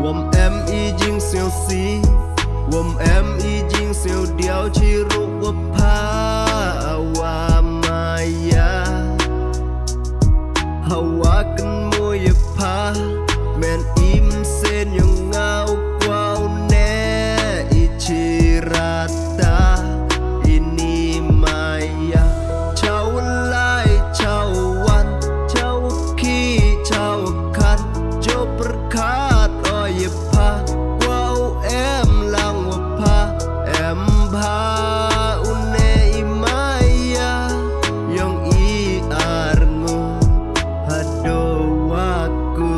Wom em y jing siêu si Wom em y jing siêu điao chi ru wa pa wa maya Hawa kan mo ye pa Men im sen yung ngau kwao ne ichirata Ini maya Chau lai chau wan Chau ki chau kan Jo perkat o ye pa Kwao em lang wa pa Em ba une imaya Yung i arngo Hado waku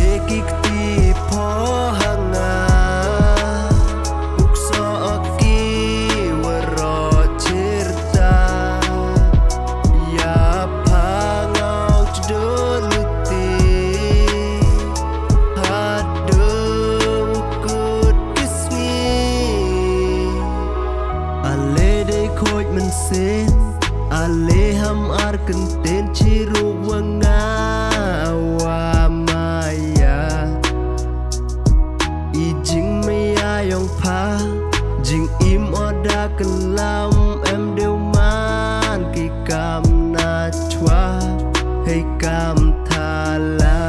Ekik ti po hanga Ukso oki waro cirta Ya pangau cedoluti Hado ukut kismi Ale day khoj men sen Ale ham ar kenten ciru wangawa maya Ijing maya yong pa Jing im oda kelam em đều man Ki kam na chua Hay kam thala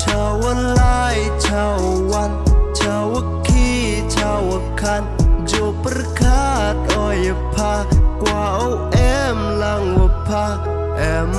Chawan lai chawan Chawaki chawakan Jo perkat oye pa Kwao em lang wa pa Em